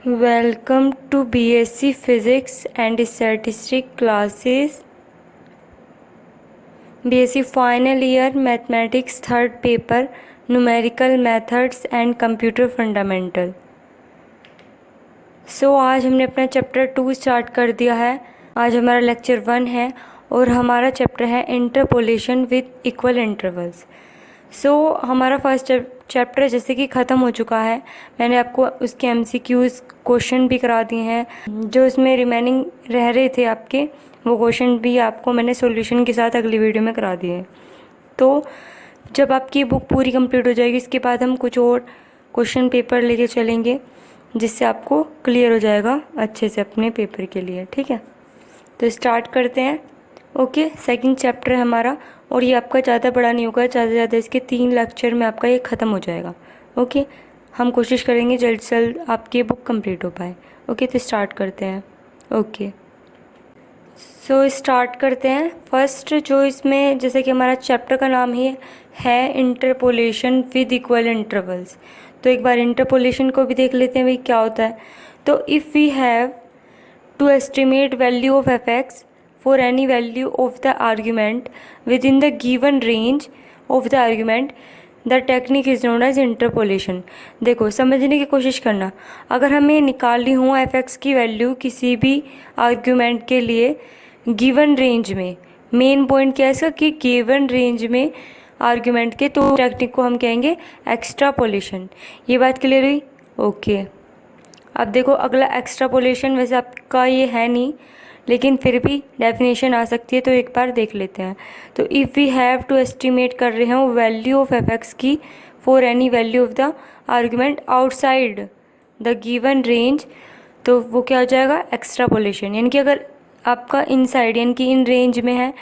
Welcome to BSc Physics and Statistics classes. BSc Final Year Mathematics Third Paper Numerical Methods and Computer Fundamental. आज हमने अपना chapter 2 start कर दिया है। आज हमारा लेक्चर 1 है और हमारा चैप्टर है इंटरपोलेशन विद इक्वल इंटरवल्स। हमारा फर्स्ट चैप्टर जैसे कि ख़त्म हो चुका है। मैंने आपको उसके MCQs क्वेश्चन भी करा दिए हैं। जो इसमें रिमेनिंग रह रहे थे आपके, वो क्वेश्चन भी आपको मैंने सॉल्यूशन के साथ अगली वीडियो में करा दिए हैं। तो जब आपकी बुक पूरी कंप्लीट हो जाएगी, इसके बाद हम कुछ और क्वेश्चन पेपर लेके चलेंगे, जिससे आपको क्लियर हो जाएगा अच्छे से अपने पेपर के लिए। ठीक है, तो स्टार्ट करते हैं। ओके, सेकंड चैप्टर है हमारा और ये आपका ज़्यादा बड़ा नहीं होगा, ज़्यादा से ज़्यादा इसके 3 लेक्चर में आपका ये ख़त्म हो जाएगा। ओके, हम कोशिश करेंगे जल्द से जल्द आपकी बुक कंप्लीट हो पाए। ओके, तो स्टार्ट करते हैं। ओके, स्टार्ट करते हैं। फर्स्ट जो इसमें जैसे कि हमारा चैप्टर का नाम ही है इंटरपोलेशन विद इक्वल इंटरवल्स, तो एक बार इंटरपोलेशन को भी देख लेते हैं भाई क्या होता है। तो if we have to estimate value of f(x) for any value of the argument within the given range of the argument, the technique is known as interpolation। देखो, समझने की कोशिश करना। अगर हमें निकालनी हो f(x) की वैल्यू किसी भी आर्ग्यूमेंट के लिए गिवन रेंज में, मेन पॉइंट क्या है इसका कि गिवन रेंज में आर्ग्यूमेंट के, तो टेक्निक को हम कहेंगे एक्स्ट्रापोलेशन। ये बात क्लियर हुई? ओके, अब देखो अगला एक्स्ट्रापोलेशन, वैसे आपका ये है नहीं लेकिन फिर भी डेफिनेशन आ सकती है, तो एक बार देख लेते हैं। तो if we have to estimate कर रहे हो वैल्यू ऑफ f(x) की for any value of the argument outside the given range, तो वो क्या हो जाएगा एक्स्ट्रापोलेशन। यानी कि अगर आपका इनसाइड यानी कि इन रेंज में है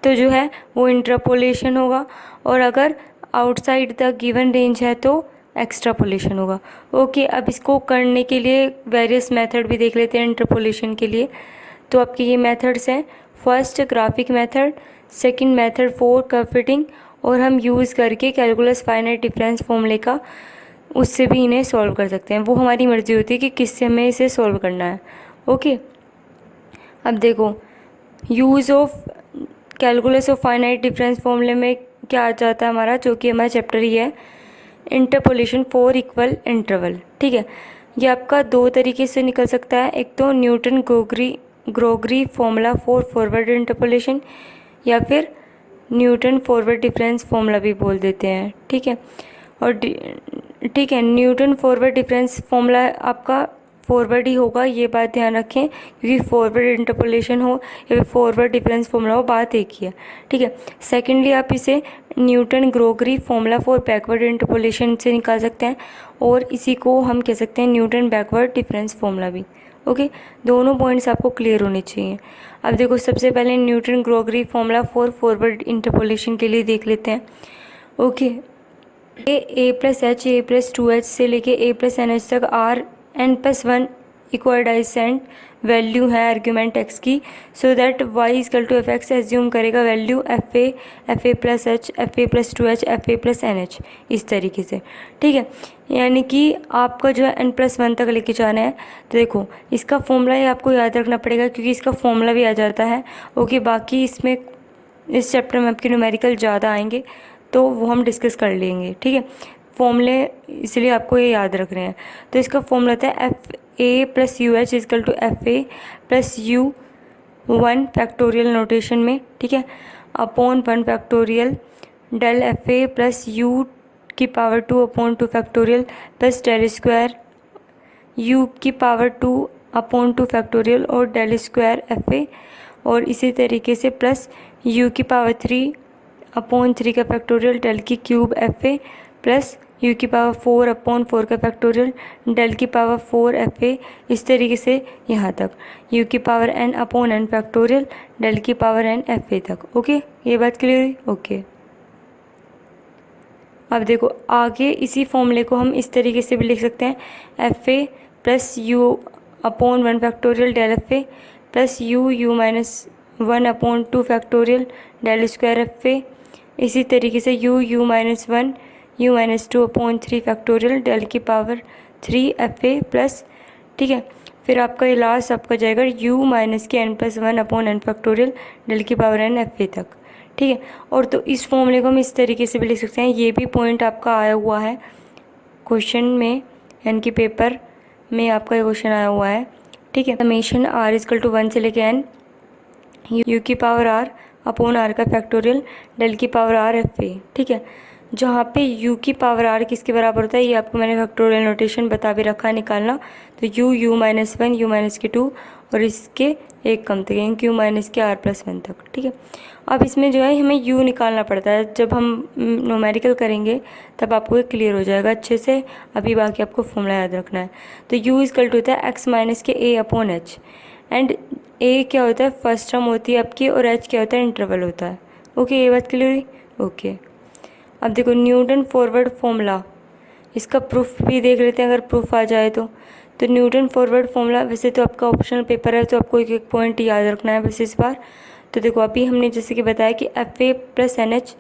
तो जो है वो इंटरपोलेशन होगा, और अगर आउटसाइड द गिवन रेंज है तो एक्स्ट्रापोलेशन होगा। ओके, अब इसको करने के लिए वेरियस मेथड भी देख लेते हैं इंटरपोलेशन के लिए। तो आपके ये मेथड्स हैं, first graphic method, second method for curve fitting, और हम यूज़ करके कैलकुलस फाइनाइट डिफरेंस फॉर्मूले का उससे भी इन्हें सॉल्व कर सकते हैं। वो हमारी मर्जी होती है कि किससे हमें इसे सॉल्व करना है। ओके, अब देखो use of calculus of finite difference फॉर्मूले में क्या आ जाता है हमारा, जो कि हमारा चैप्टर ही है इंटरपोलेशन फॉर इक्वल इंटरवल। ठीक है, ये आपका 2 तरीके से निकल सकता है। एक तो Newton Gregory formula for forward interpolation, या फिर न्यूटन फॉरवर्ड डिफरेंस फॉर्मूला भी बोल देते हैं। ठीक है, और ठीक है, न्यूटन फॉरवर्ड डिफरेंस फॉर्मूला आपका फॉरवर्ड ही होगा, ये बात ध्यान रखें, क्योंकि फॉरवर्ड इंटरपोलेशन हो या फिर फॉरवर्ड डिफरेंस फॉर्मूला हो, बात एक ही है। ठीक है, सेकेंडली आप इसे Newton Gregory formula for backward interpolation से निकाल सकते हैं, और इसी को हम कह सकते हैं न्यूटन बैकवर्ड डिफरेंस फॉर्मूला भी। ओके, दोनों पॉइंट्स आपको क्लियर होने चाहिए। अब देखो, सबसे पहले Newton Gregory formula for forward interpolation के लिए देख लेते हैं। ओके, a+h a+2h से लेके a+nh तक Rn+1 इक्वलाइजेंट वैल्यू है आर्ग्यूमेंट x की, so that y = f(x) assume करेगा value fa, fa+h, fa+2h, fa+nh, इस तरीके से। ठीक है, यानी कि आपका जो है n+1 तक लेके जाना है। तो देखो, इसका फॉर्मूला ही आपको याद रखना पड़ेगा, क्योंकि इसका फॉर्मूला भी आ जाता है। ओके, बाकी इसमें इस चैप्टर में आपके न्यूमेरिकल ज़्यादा आएंगे, तो वो हम डिस्कस कर लेंगे। ठीक है, फॉर्मूले इसलिए आपको ये याद रख रहे हैं। तो इसका फॉर्मूला था fa+uh = fa+u1 फैक्टोरियल नोटेशन में। ठीक है, upon 1 factorial del fa+u⁴ factorial plus del square u⁴ factorial और del स्क्वायर fa, और इसी तरीके से प्लस u⁴ का factorial del³ fa plus u⁴ का फैक्टोरियल del⁴ fa, इस तरीके से यहाँ तक u⁴n/n फैक्टोरियल del⁴n fa तक। ओके, ये बात क्लियर हुई? ओके, अब देखो आगे इसी फॉर्मूले को हम इस तरीके से भी लिख सकते हैं, fa+u/1 factorial del fa plus u-1/2 factorial del square fa, इसी तरीके से u-1 u-2/3 factorial del⁴ fa plus ठीक है। फिर आपका ये लास्ट आपका जाएगा u माइनस के n+1 upon n factorial del की पावर n FA तक, ठीक है। और तो इस फॉर्मूले को हम इस तरीके से भी लिख सकते हैं, ये भी पॉइंट आपका आया हुआ है क्वेश्चन में, यानी कि पेपर में आपका ये क्वेश्चन आया हुआ है, ठीक है। समेशन r इक्वल टू 1 से लेके n u की पावर r अपॉन r का फैक्टोरियल डेल की पावर r FA, ठीक है। जहाँ पे u की पावर r किसके बराबर होता है, ये आपको मैंने फैक्टोरियल नोटेशन बता भी रखा है निकालना। तो u -1 u -2 और इसके एक कम तक, यानी कि u के r+1 तक, ठीक है। अब इसमें जो है हमें u निकालना पड़ता है, जब हम न्यूमेरिकल करेंगे तब आपको ये क्लियर हो जाएगा अच्छे से। अभी बाकी आपको फॉर्मूला याद रखना है। तो u इक्वल टू होता है x माइनस के a upon h, and a क्या होता है फर्स्ट टर्म होती है आपकी, और h क्या होता है इंटरवल होता है। ओके, ये बात क्लियर हुई। ओके, अब देखो न्यूटन फॉरवर्ड फॉर्मूला, इसका प्रूफ भी देख लेते हैं अगर प्रूफ आ जाए तो न्यूटन फॉरवर्ड फॉर्मूला, वैसे तो आपका ऑप्शनल पेपर है तो आपको एक एक पॉइंट याद रखना है बस इस बार। तो देखो अभी हमने जैसे कि बताया कि FA plus NH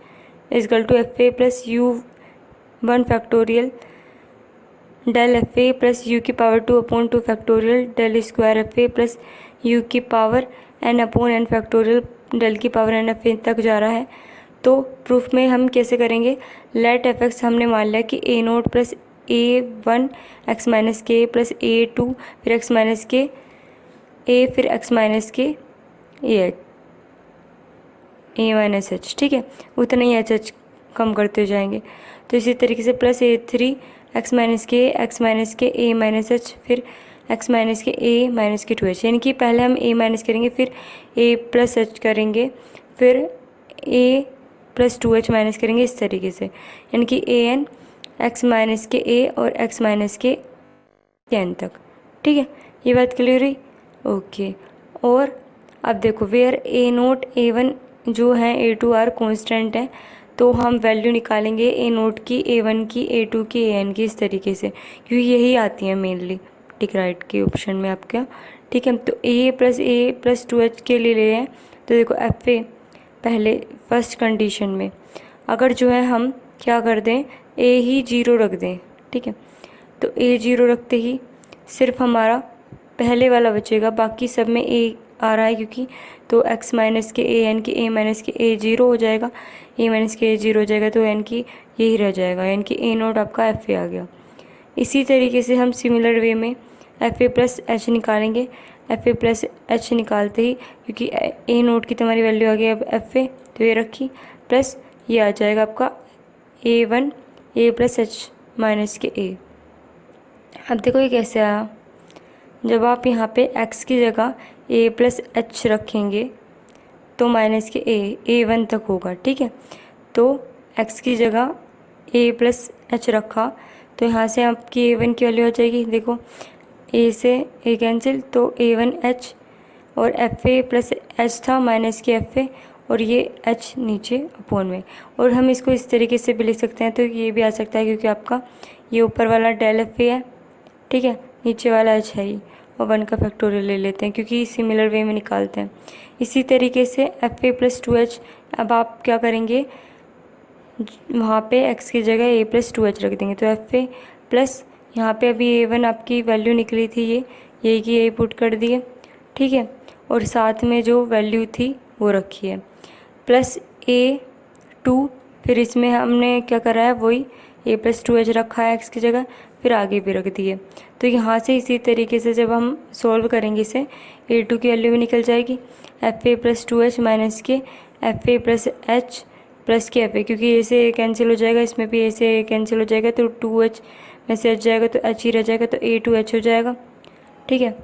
equal to FA plus U1 factorial del FA plus U की power 2 upon 2 factorial del square FA plus U की power n upon n factorial del की पावर n FA तक जा रहा है। तो प्रूफ में हम कैसे करेंगे, लेट fx हमने मान लिया कि a0 plus a1 x minus के प्लस a2 फिर x माइनस के a फिर x माइनस के a माइनस एच, ठीक है। उतना ही एच कम करते जाएंगे। तो इसी तरीके से प्लस a3 x माइनस के a माइनस एच फिर x माइनस के a माइनस के 2h, यानी कि पहले हम a माइनस करेंगे फिर a प्लस एच करेंगे फिर a प्लस 2h माइनस करेंगे, इस तरीके से, यानी कि an x माइनस के a और x माइनस के n तक, ठीक है। ये बात क्लियर हुई। ओके, और अब देखो वेयर a0 a1 जो है a2 r कांस्टेंट है, तो हम वैल्यू निकालेंगे a0 की a1 की a2 की an की, इस तरीके से, क्योंकि यही आती है मेनली टिक राइट के ऑप्शन में आपका, ठीक है। तो a प्लस 2h के लिए ले हैं, तो देखो FA पहले फर्स्ट कंडीशन में अगर जो है हम क्या कर दें, a ही 0 रख दें, ठीक है। तो a 0 रखते ही सिर्फ हमारा पहले वाला बचेगा, बाकी सब में a आ रहा है क्योंकि, तो x माइनस के a यानी कि a माइनस के a 0 हो जाएगा, a माइनस के a 0 हो जाएगा, तो यानी कि यही रह जाएगा, यानी कि a0 आपका FA आ गया। इसी तरीके से हम सिमिलर वे में FA प्लस H निकालेंगे। FA प्लस H निकालते ही, क्योंकि a0 की तुम्हारी वैल्यू आ गई अब FA, तो ये रखी, प्लस ये आ जाएगा आपका a1 a plus H minus के a। अब देखो ये कैसे आया, जब आप यहाँ पे x की जगह a प्लस H रखेंगे तो माइनस के a1 तक होगा, ठीक है। तो x की जगह a प्लस H रखा तो यहाँ से आपकी a1 की वैल्यू हो जाएगी, देखो a से a कैंसिल, तो a1h और FA प्लस H था माइनस के FA और ये H नीचे अपॉन में, और हम इसको इस तरीके से भी लिख सकते हैं, तो ये भी आ सकता है क्योंकि आपका ये ऊपर वाला डेल FA है, ठीक है, नीचे वाला H है ही, और 1 का फैक्टोरियल ले लेते हैं क्योंकि सिमिलर वे में निकालते हैं। इसी तरीके से FA प्लस 2H, अब आप क्या करेंगे, वहाँ पे x की जगह a प्लस 2h रख देंगे, तो FA प्लस यहाँ पे अभी a1 आपकी वैल्यू निकली थी, ये की यही पुट कर दिए, ठीक है, और साथ में जो वैल्यू थी वो रखी है, प्लस a2, फिर इसमें हमने क्या करा है वही a प्लस 2h रखा है x की जगह, फिर आगे भी रख दिए। तो यहाँ से इसी तरीके से जब हम सॉल्व करेंगे इसे, a2 की वैल्यू भी निकल जाएगी, FA प्लस 2h माइनस के FA प्लस H प्लस के FA, क्योंकि ए से कैंसिल हो जाएगा, इसमें भी ए से कैंसिल हो जाएगा, तो 2h में से H जाएगा तो H ही रह जाएगा, तो a2h हो जाएगा, ठीक है।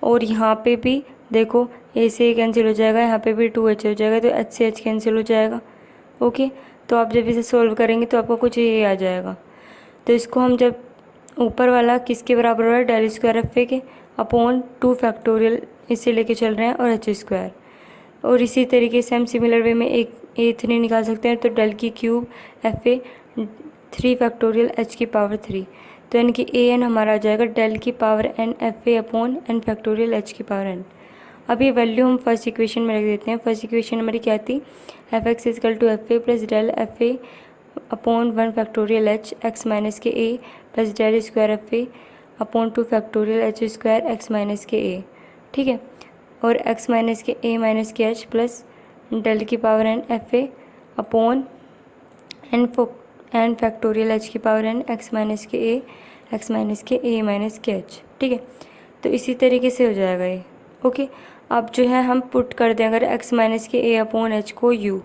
और यहाँ पे भी देखो ए से कैंसिल हो जाएगा, यहाँ पे भी 2h हो जाएगा, तो H से H कैंसिल हो जाएगा। ओके, तो आप जब इसे सोल्व करेंगे तो आपको कुछ ये आ जाएगा। तो इसको हम जब ऊपर वाला किसके बराबर हो रहा है, डेल स्क्वायर FA के अपॉन 2 फैक्टोरियल इसे लेके चल रहे हैं और H स्क्वायर, और इसी तरीके से हम सिमिलर वे में एक a3 निकाल सकते हैं, तो डेल की क्यूब FA 3 फैक्टोरियल H की पावर 3, तो यानी कि an हमारा आ जाएगा डेल की power n FA upon n factorial H की पावर n। अब ये वैल्यू हम फर्स्ट इक्वेशन में रख देते हैं। फर्स्ट इक्वेशन हमारी क्या थी, fx equal to FA plus del FA upon 1 factorial H x minus के a plus del square FA upon 2 factorial h square x minus के ए, ठीक है। और एक्स माइनस के ए माइनस के एच प्लस डेल की power n f ए upon n factorial h की power n x minus के ए माइनस के एच, ठीक है। तो इसी तरीके से हो जाएगा ये, ओके। अब जो है हम पुट कर दें अगर एक्स माइनस के ए अपॉन एच को यू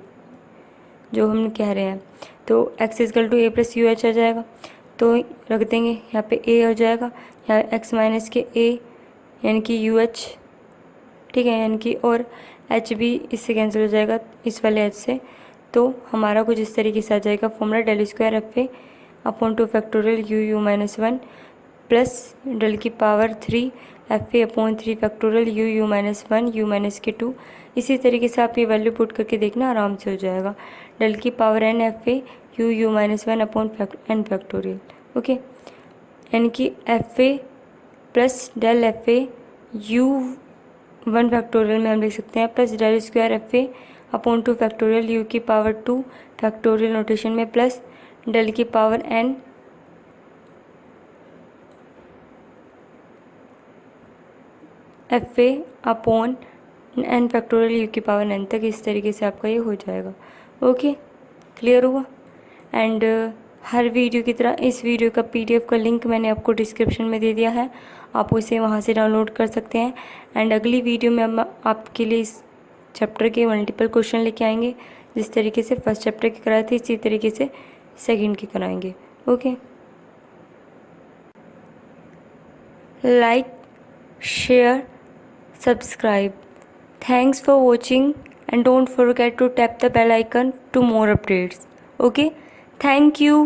जो हम कह रहे हैं, तो X equal to A plus U H आ जाएगा। तो रख देंगे यहाँ पे ए हो जाएगा, यहाँ एक्स माइनस के ए यानी कि यू एच, ठीक है, यानी कि और एच भी इससे कैंसिल हो जाएगा इस वाले एच से। तो हमारा कुछ इस तरीके से आ जाएगा formula del square F A upon 2 factorial U you minus 1 plus del की power 3 F A upon 3 factorial U you minus 1 U minus के 2। इसी तरीके से आप ये वैल्यू पुट करके देखना, आराम से हो जाएगा। डेल की power n f a u you minus 1 upon n factorial, okay. यानी कि f a plus del f a u 1 factorial में हम लिख सकते हैं plus del square F A upon 2 factorial u की पावर 2 फैक्टोरियल नोटेशन में प्लस डेल की पावर एन एफ ए अपॉन एन फैक्टोरियल यू की पावर एन तक। इस तरीके से आपका ये हो जाएगा, ओके। क्लियर हुआ? एंड हर वीडियो की तरह इस वीडियो का पीडीएफ का लिंक मैंने आपको डिस्क्रिप्शन में दे दिया है, आप उसे वहाँ से डाउनलोड कर सकते हैं। एंड अगली वीडियो में हम आपके लिए इस चैप्टर के मल्टीपल क्वेश्चन लेके आएंगे। जिस तरीके से फर्स्ट चैप्टर के कराए थे इसी तरीके से सेकंड के कराएंगे, okay. Like, share, subscribe. Thanks for watching and don't forget to tap the bell icon to more updates. Okay, thank you.